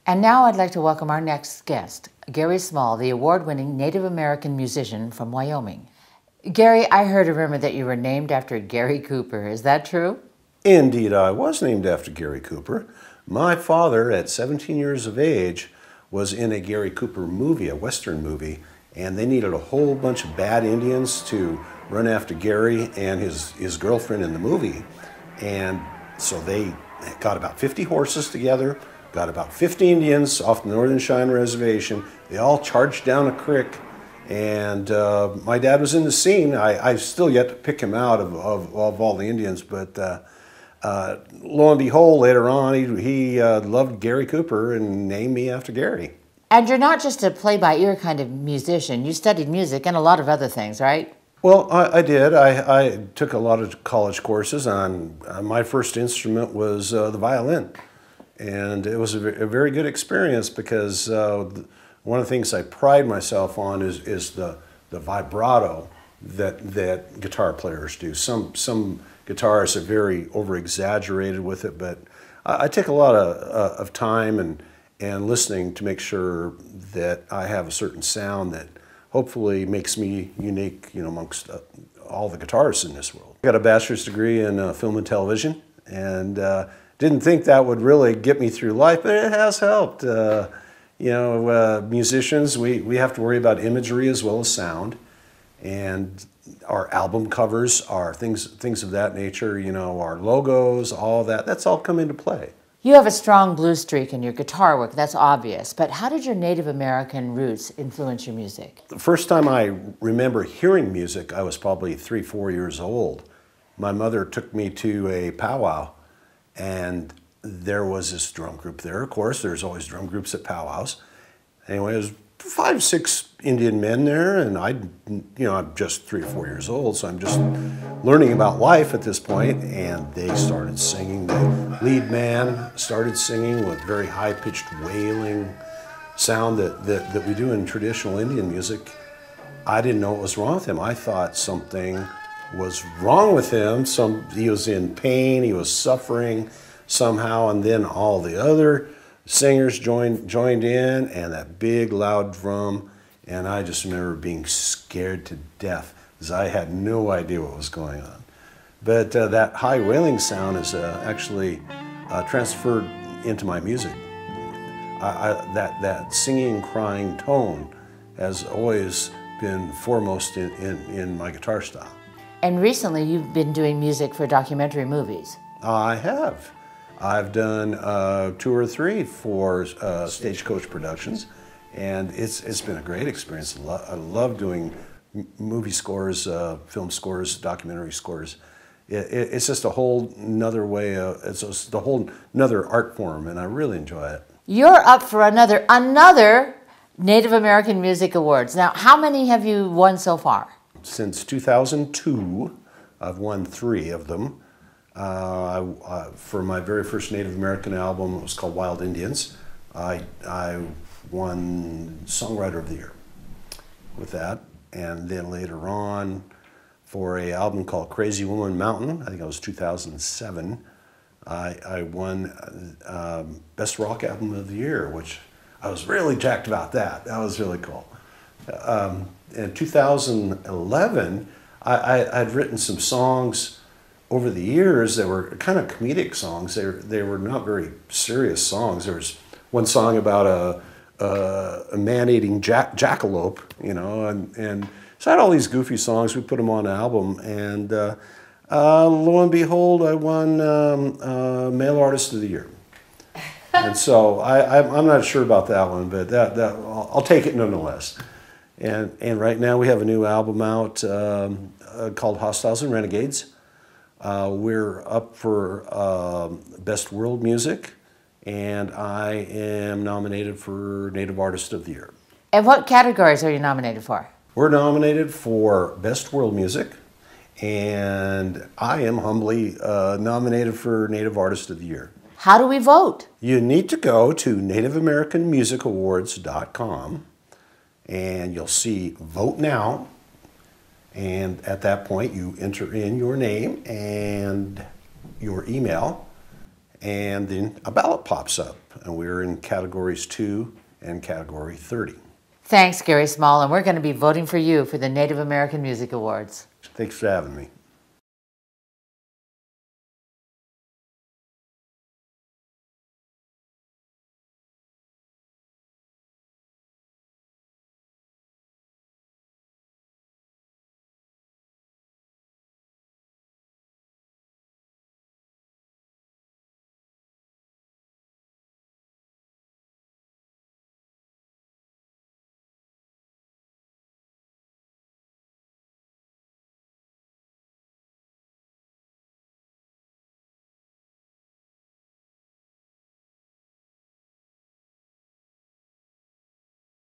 And now I'd like to welcome our next guest, Gary Small, the award-winning Native American musician from Wyoming. Gary, I heard a rumor that you were named after Gary Cooper. Is that true? Indeed, I was named after Gary Cooper. My father, at 17 years of age, was in a Gary Cooper movie, a Western movie, and they needed a whole bunch of bad Indians to run after Gary and his girlfriend in the movie. And so they got about 50 horses together, got about 50 Indians off the Northern Cheyenne Reservation. They all charged down a creek, and my dad was in the scene. I've still yet to pick him out of all the Indians, but lo and behold, later on, he loved Gary Cooper and named me after Gary. And you're not just a play-by-ear kind of musician. You studied music and a lot of other things, right? Well, I did. I took a lot of college courses on, my first instrument was the violin. And it was a very good experience because one of the things I pride myself on is the vibrato that guitar players do. Some guitarists are very over-exaggerated with it, but I take a lot of time and listening to make sure that I have a certain sound that hopefully makes me unique, amongst all the guitarists in this world. I got a bachelor's degree in film and television, and didn't think that would really get me through life, but it has helped. Musicians, we have to worry about imagery as well as sound, and our album covers, our things of that nature, our logos, all that, that's all come into play. You have a strong blues streak in your guitar work, that's obvious, but how did your Native American roots influence your music? The first time I remember hearing music, I was probably 3, 4 years old. My mother took me to a powwow, and there was this drum group there. Of course, there's always drum groups at powwows. Anyway, it was 5, 6 Indian men there, and I'm just 3 or 4 years old, so I'm just learning about life at this point, and they started singing. The lead man started singing with very high-pitched wailing sound that we do in traditional Indian music. I didn't know what was wrong with him. I thought something was wrong with him. He was in pain, he was suffering somehow, and then all the other singers joined in, and that big loud drum, and I just remember being scared to death because I had no idea what was going on. But that high wailing sound is actually transferred into my music. That singing, crying tone has always been foremost in my guitar style. And recently you've been doing music for documentary movies. I have. I've done 2 or 3 for Stagecoach Productions, and it's been a great experience. I love doing movie scores, film scores, documentary scores. It's just a whole nother way, it's just a whole nother art form, and I really enjoy it. You're up for another Native American Music Awards. Now, how many have you won so far? Since 2002, I've won 3 of them. For my very first Native American album, it was called Wild Indians. I won Songwriter of the Year with that. And then later on, for an album called Crazy Woman Mountain, I think it was 2007, I won Best Rock Album of the Year, which I was really jacked about that. That was really cool. In 2011, I'd written some songs over the years that were kind of comedic songs. They were not very serious songs. There was one song about a man-eating jackalope, and so I had all these goofy songs. We put them on an album, and lo and behold, I won Male Artist of the Year. And so I'm not sure about that one, but I'll take it nonetheless. And right now we have a new album out called Hostiles and Renegades. We're up for Best World Music, and I am nominated for Native Artist of the Year. And what categories are you nominated for? We're nominated for Best World Music, and I am humbly nominated for Native Artist of the Year. How do we vote? You need to go to NativeAmericanMusicAwards.com, and you'll see Vote Now. And at that point, you enter in your name and your email, And then a ballot pops up, and we're in categories 2 and category 30. Thanks, Gary Small, and we're going to be voting for you for the Native American Music Awards. Thanks for having me.